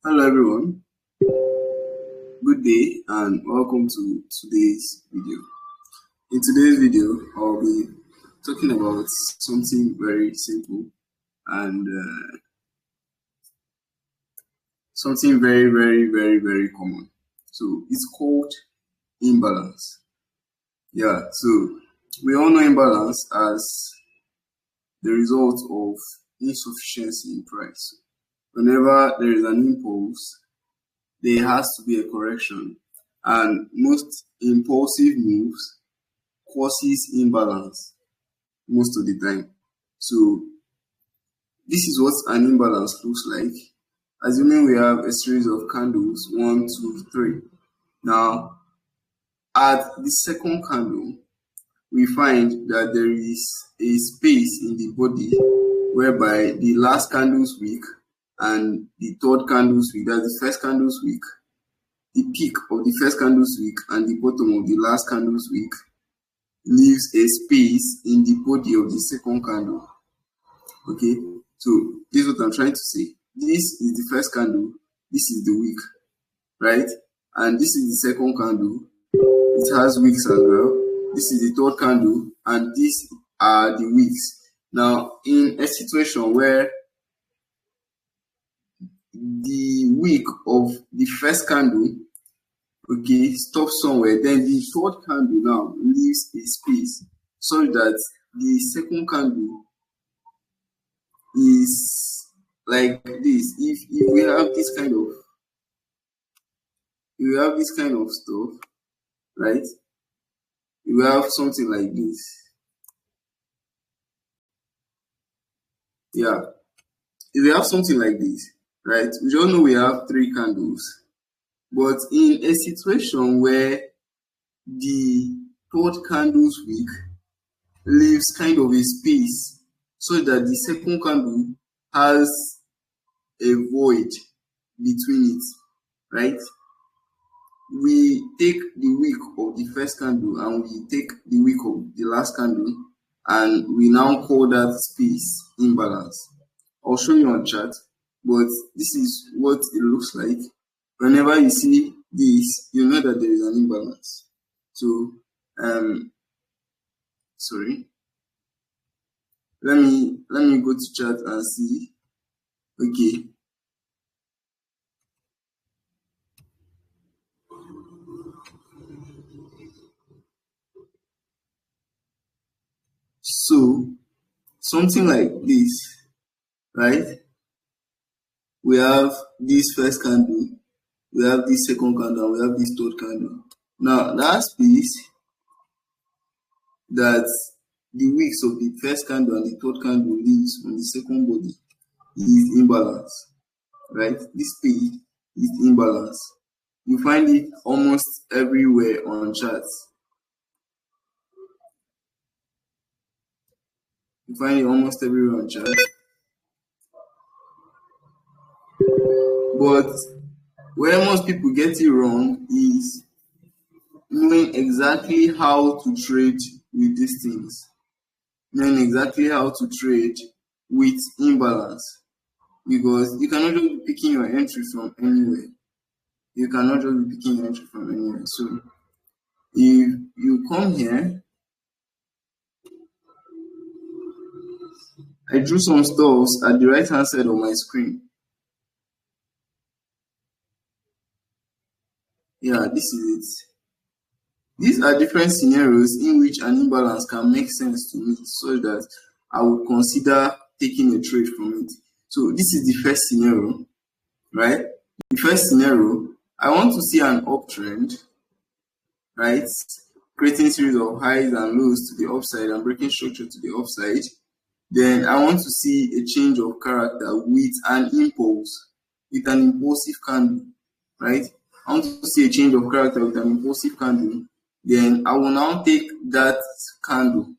Hello everyone, good day and welcome to today's video. In today's video, I'll be talking about something very simple and something very common. So it's called imbalance. Yeah, so we all know imbalance as the result of insufficiency in price. Whenever there is an impulse, there has to be a correction, and most impulsive moves causes imbalance most of the time. So this is what an imbalance looks like. Assuming we have a series of candles, 1, 2, 3. Now, at the second candle, we find that there is a space in the body whereby the last candle's wick and the third candle's wick, that's the first candle's wick, the peak of the first candle's wick and the bottom of the last candle's wick leaves a space in the body of the second candle. Okay, so this is what I'm trying to say. This is the first candle, this is the wick, right? And this is the second candle, it has wicks as well. This is the third candle, and these are the wicks. Now, in a situation where the wick of the first candle, okay, stops somewhere, then the third candle now leaves a space so that the second candle is like this. If we have this kind of stuff, right? We have something like this. Yeah. If we have something like this, right? We all know we have 3 candles. But in a situation where the third candle's wick leaves kind of a space so that the second candle has a void between it, right? We take the wick of the first candle and we take the wick of the last candle, and we now call that space imbalance. I'll show you on chart, but this is what it looks like. Whenever you see this, you know that there is an imbalance. So, sorry. Let me go to chart and see. Okay. So, something like this, right? We have this first candle, we have this second candle, we have this third candle. Now, that space that the wicks of the first candle and the third candle leaves on the second body is imbalance, right? This space is imbalance. You find it almost everywhere on charts. You find it almost everywhere on charts. But where most people get it wrong is knowing exactly how to trade with these things. Knowing exactly how to trade with imbalance. Because you cannot just be picking your entry from anywhere. You cannot just be picking your entry from anywhere. So if you come here, I drew some stuffs at the right hand side of my screen. Yeah, this is it. These are different scenarios in which an imbalance can make sense to me so that I would consider taking a trade from it. So this is the first scenario, right? The first scenario, I want to see an uptrend, right? Creating a series of highs and lows to the upside and breaking structure to the upside. Then I want to see a change of character with an impulse, with an impulsive candle, right? I want to see a change of character with an impulsive candle. Then I will now take that candle,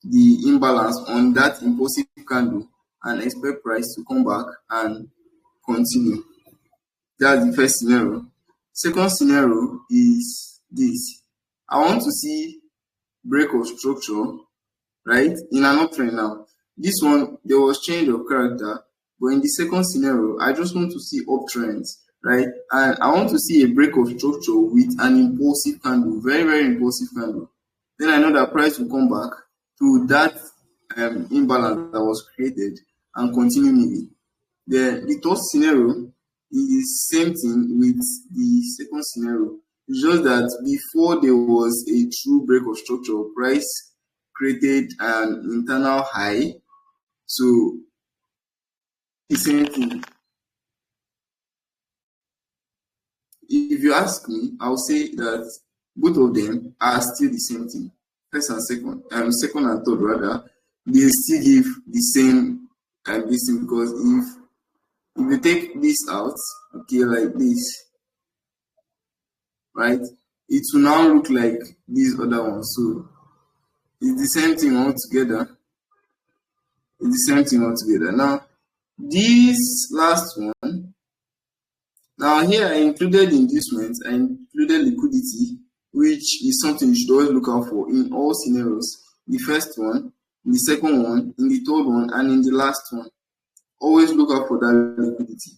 the imbalance on that impulsive candle, and expect price to come back and continue. That's the first scenario. Second scenario is this. I want to see break of structure, right? In an uptrend now. This one, there was change of character, But in the second scenario, I just want to see uptrends, right? And I want to see a break of structure with an impulsive candle, very, very impulsive candle. Then I know that price will come back to that imbalance that was created and continue moving. The third scenario is same thing with the second scenario. It's just that before there was a true break of structure, price created an internal high. So the same thing. If you ask me, I'll say that both of them are still the same thing. First and second, second and third rather, they still give the same this thing, because if you take this out, okay, like this, right, it will now look like these other ones. So it's the same thing altogether. It's the same thing altogether. Now, this last one, now here I included inducements, I included liquidity, which is something you should always look out for in all scenarios. The first one, in the second one, in the third one, and in the last one. Always look out for that liquidity.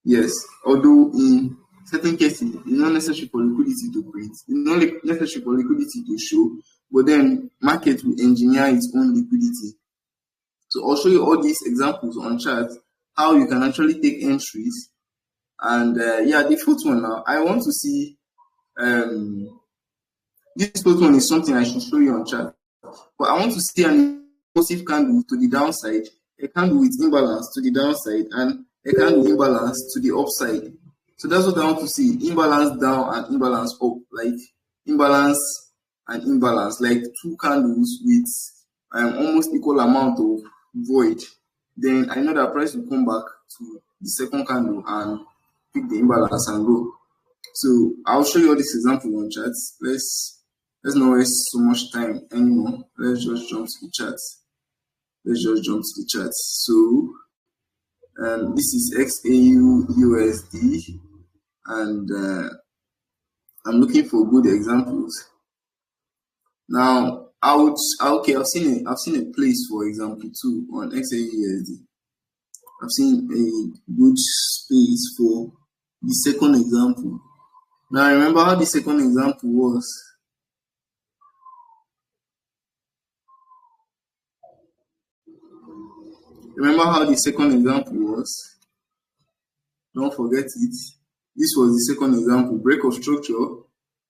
Yes, although in certain cases, it's not necessary for liquidity to print, it's not necessary for liquidity to show, but then market will engineer its own liquidity. So I'll show you all these examples on charts, how you can actually take entries. And yeah, the fourth one now, I want to see, this fourth one is something I should show you on chart, but I want to see an impulsive candle to the downside, a candle with imbalance to the downside, and a candle imbalance to the upside. So that's what I want to see, imbalance down and imbalance up, like imbalance and imbalance, like two candles with almost equal amount of void. Then I know that price will come back to the second candle and pick the imbalance and go. So I'll show you all this example on charts. Let's not waste so much time anymore. Let's just jump to the charts. So this is XAU USD, and I'm looking for good examples. Now, I've seen a place for example too on XAU USD. I've seen a good space for the second example. Now, remember how the second example was. Remember how the second example was? Don't forget it. This was the second example, break of structure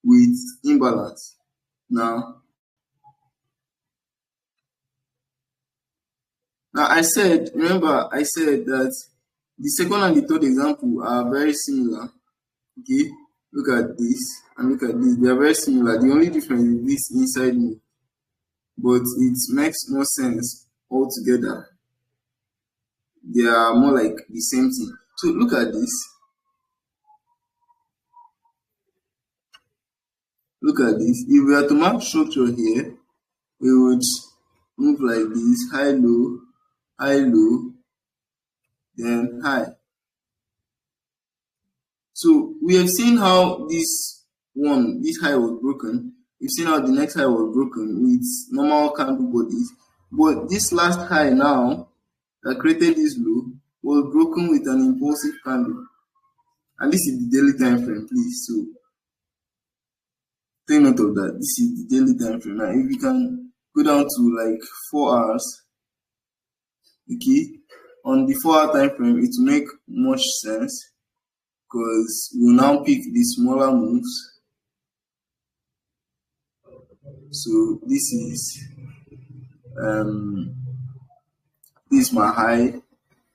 with imbalance. Now I said that the second and the third example are very similar. Okay, look at this and look at this. They are very similar. The only difference is this inside move, but it makes no sense altogether. They are more like the same thing. So look at this. Look at this. If we are to mark structure here, we would move like this: high, low, then high. So we have seen how this high was broken. We've seen how the next high was broken with normal candle bodies. But this last high now that created this low was broken with an impulsive candle. And this is the daily time frame, please. So take note of that. This is the daily time frame. Now, if we can go down to like 4 hours, okay, on the 4-hour time frame, it will make much sense because we'll now pick the smaller moves. So this is my high,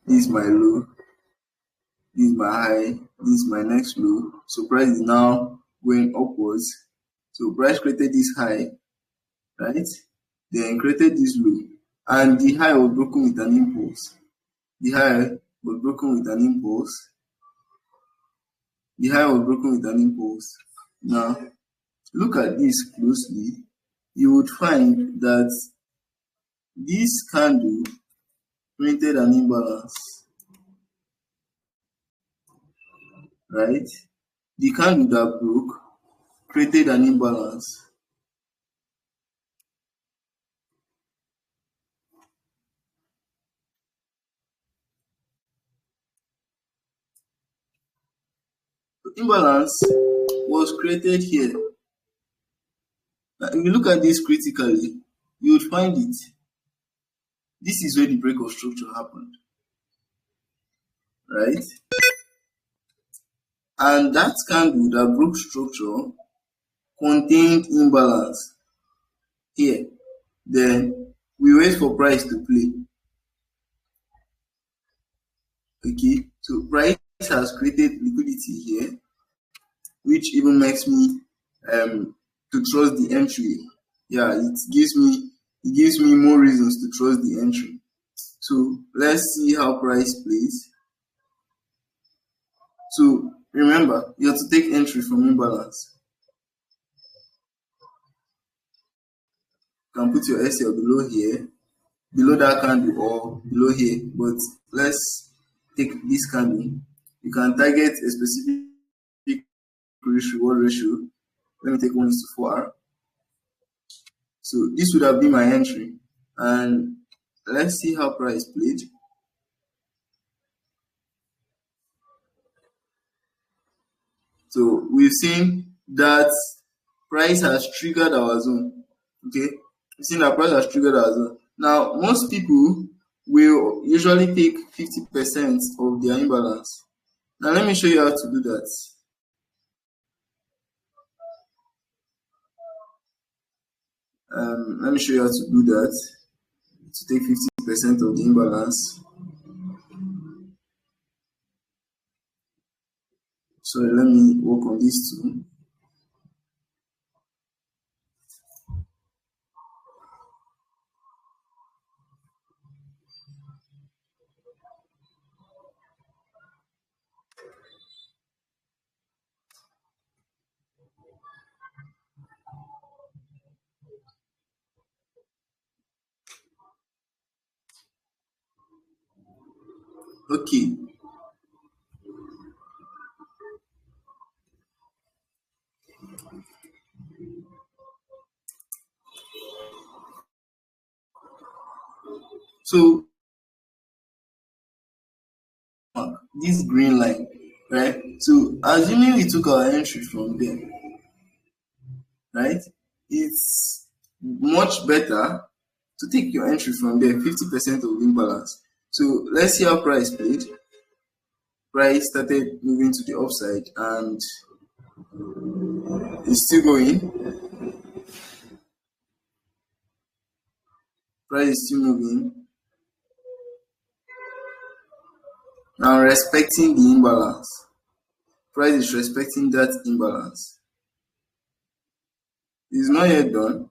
this is my low, this is my high, this is my next low. So price is now going upwards. So price created this high, right? Then created this low, and the high was broken with an impulse. The high was broken with an impulse. Now, look at this closely. You would find that this candle created an imbalance, right? The candle that broke created an imbalance. imbalance was created here. Now, if you look at this critically, you would find it. This is where the break of structure happened, right? And that candle that broke structure contained imbalance here. Then we wait for price to play. Okay, so price has created liquidity here, which even makes me to trust the entry. Yeah, it gives me more reasons to trust the entry. So let's see how price plays. So remember, you have to take entry from imbalance. You can put your SL below here, below that candle, or below here. But let's take this candle. You can target a specific risk reward ratio. Let me take 1:4. So this would have been my entry. And let's see how price played. So we've seen that price has triggered our zone. Okay, we've seen that price has triggered our zone. Now, most people will usually take 50% of their imbalance. Now, let me show you how to do that. Let me show you how to do that. To take 50% of the imbalance. So let me work on this too. Okay. So this green line, right? So assuming we took our entry from there, right? It's much better to take your entry from there, 50% of imbalance. So let's see how price played. Price started moving to the upside and it's still going. Price is still moving. Now respecting the imbalance. Price is respecting that imbalance. It's not yet done.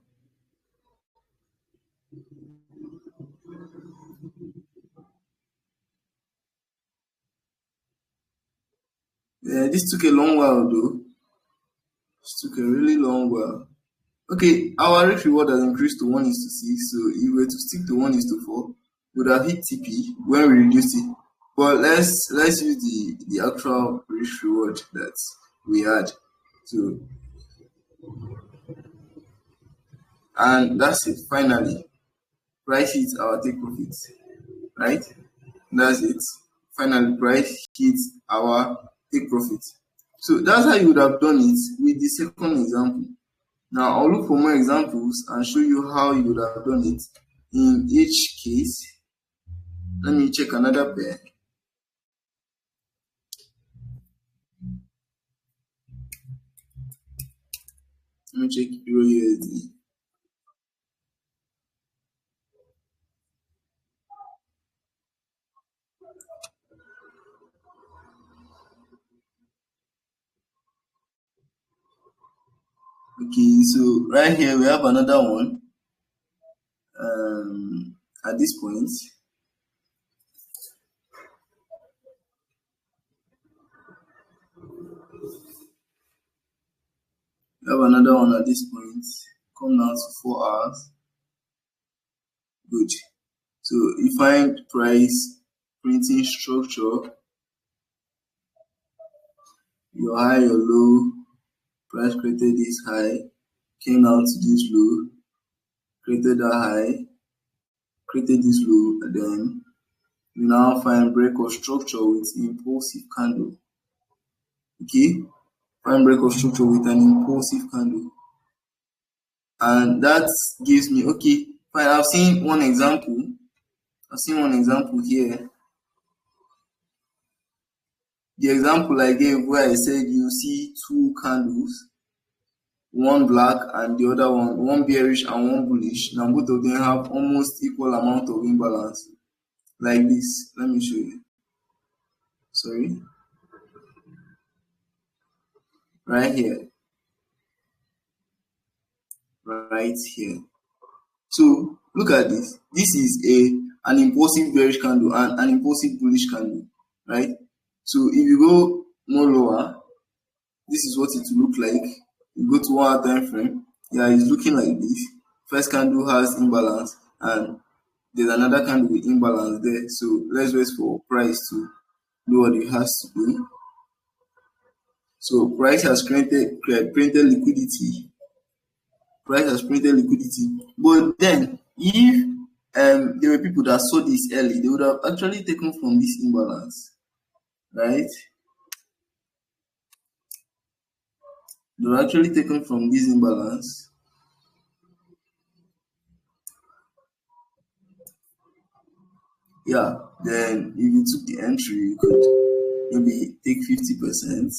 Yeah, this took a long while though. This took a really long while. Okay, our risk reward has increased to 1:6. So if we were to stick to 1:4, we would have hit TP when we reduced it. But let's use the actual risk reward that we had. So and that's it. Finally, price hits our take profits, right? That's it. Finally, price hits our take profit. So that's how you would have done it with the second example. Now I'll look for more examples and show you how you would have done it in each case. Let me check another pair. Let me check Euro USD. Okay, so right here we have another one. At this point, we have another one at this point. Come down to 4 hours. Good. So you find price printing structure, your high, your low, price created this high, came down to this low, created that high, created this low, and then you now find break of structure with impulsive candle. Okay, prime break of structure with an impulsive candle, and that gives me, okay, fine. I've seen one example. I've seen one example here. The example I gave where I said you see two candles, one black and the other one bearish and one bullish. Now both of them have almost equal amount of imbalance. Like this. Let me show you. Sorry. Right here. Right here. So look at this. This is an impulsive bearish candle and an impulsive bullish candle. Right? So if you go more lower, this is what it will look like. You go to 1 hour time frame. Yeah, it's looking like this. First candle has imbalance and there's another candle with imbalance there. So let's wait for price to do what it has to do. So price has printed liquidity. Price has printed liquidity. But then if there were people that saw this early, they would have actually taken from this imbalance. Right? They were actually taken from this imbalance. Yeah, then if you took the entry, you could maybe take 50%,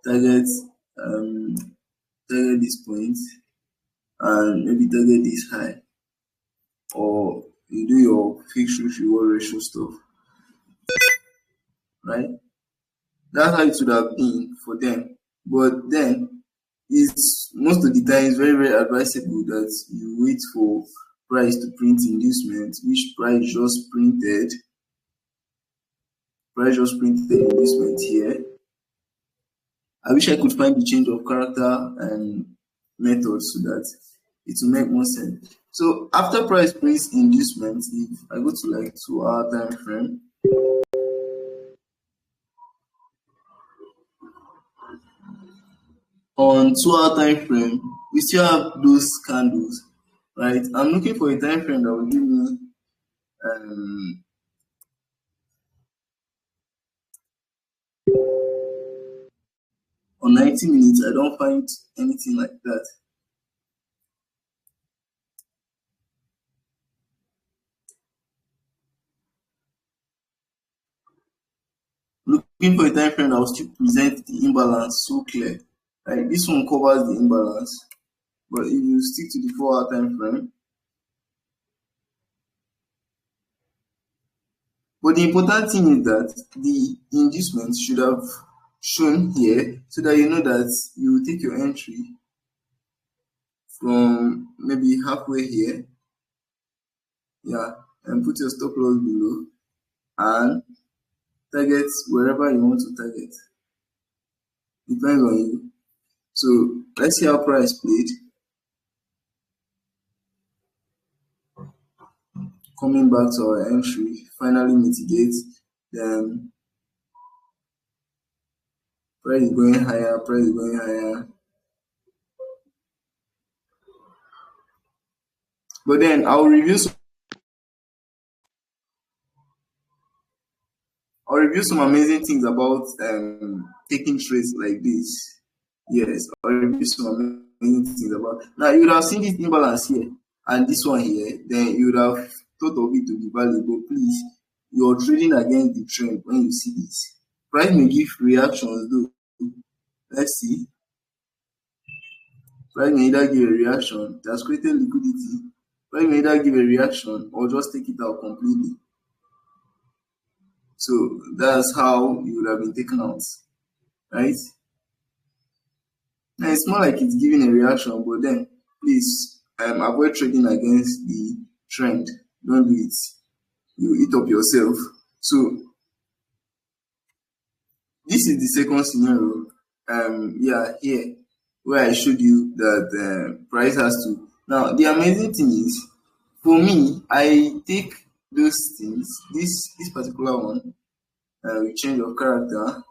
target um target this point, and maybe target this high, or you do your fixed risk reward ratio stuff, right? That's how it would have been for them. But then it's most of the time it's very, very advisable that you wait for price to print inducement, which price just printed inducement here. I wish I could find the change of character and method so that it will make more sense. So after price prints inducement, if I go to like 2 hour time frame, on 2 hour time frame, we still have those candles, right? I'm looking for a time frame that will give me um on 90 minutes. I don't find anything like that. Looking for a time frame that will still present the imbalance so clear. Right? This one covers the imbalance, but if you stick to the 4 hour time frame, but the important thing is that the inducement should have shown here so that you know that you take your entry from maybe halfway here, yeah, and put your stop loss below and target wherever you want to target. Depends on you. So let's see how price played. Coming back to our entry, finally mitigate. Then price is going higher, price is going higher. But then I'll review some amazing things about taking trades like this. Yes, I'll review some amazing things about. Now you would have seen this imbalance here and this one here, then you would have thought of it to be valid. But please, you're trading against the trend when you see this. Price may give reactions though. Let's see. Price may either give a reaction that's created liquidity. Price may either give a reaction or just take it out completely. So that's how you would have been taken out, right? Now it's more like it's giving a reaction, but then please avoid trading against the trend. Don't do it. You eat up yourself. So this is the second scenario. Yeah, here where I showed you that price has to. Now the amazing thing is, for me, I take those things. This particular one, with change of character.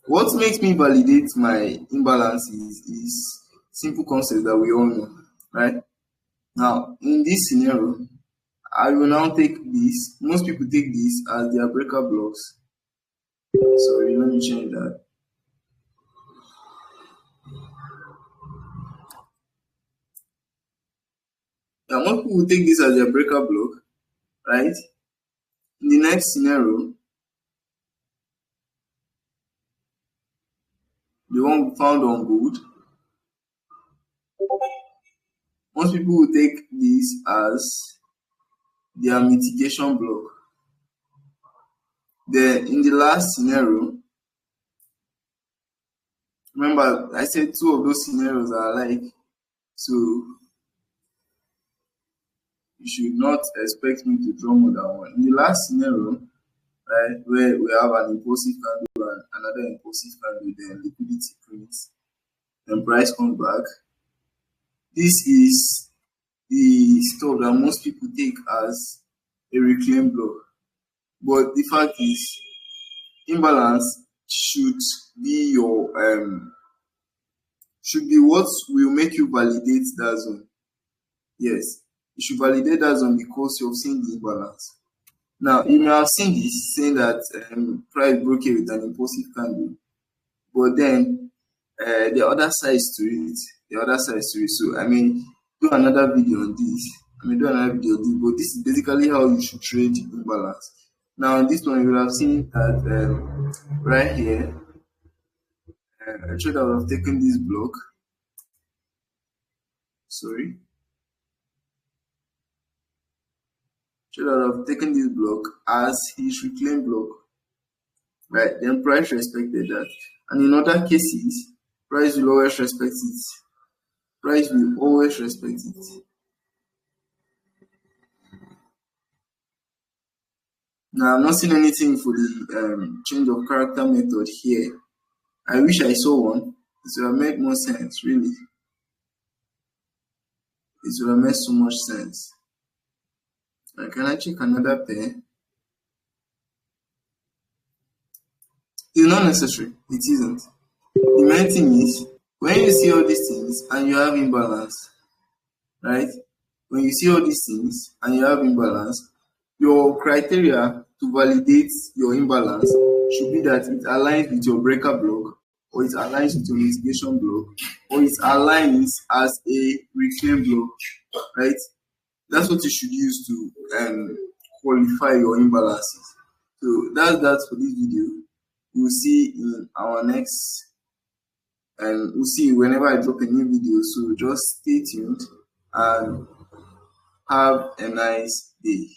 What makes me validate my imbalance is simple concept that we all know, right? Now, in this scenario, I will now take this. Most people take this as their breaker blocks. Sorry, let me change that. Yeah, most people take this as their breaker block, right? In the next scenario, the one we found on gold, most people will take this as their mitigation block. Then in the last scenario, remember I said two of those scenarios are alike, so you should not expect me to draw more than one. In the last scenario, right, where we have an impulsive candle and another impulsive candle, then liquidity prints, then price comes back. This is the stuff that most people take as a reclaim block. But the fact is, imbalance should be your should be what will make you validate that zone. Yes, you should validate that zone because you've seen the imbalance. Now, you may have seen this saying that price broke it with an impulsive candle, but then the other sides to it, the other sides to it. So, I mean, do another video on this. Do another video on this, but this is basically how you should trade imbalance. Now, this one you will have seen that right here, a trader would have taken this block. Sorry. Trader would have taken this block as his reclaimed block. Right? Then price respected that. And in other cases, price will always respect it. Price will always respect it. Now, I'm not seeing anything for the change of character method here. I wish I saw one. It would have made more sense, really. It would have made so much sense. Can I check another pair? It's not necessary. It isn't. The main thing is, when you see all these things and you have imbalance, right? When you see all these things and you have imbalance, your criteria to validate your imbalance should be that it aligns with your breaker block, or it aligns with your mitigation block, or it aligns as a reclaim block, right? That's what you should use to qualify your imbalances. So that's that for this video. We'll see in our next, and we'll see whenever I drop a new video. So just stay tuned and have a nice day.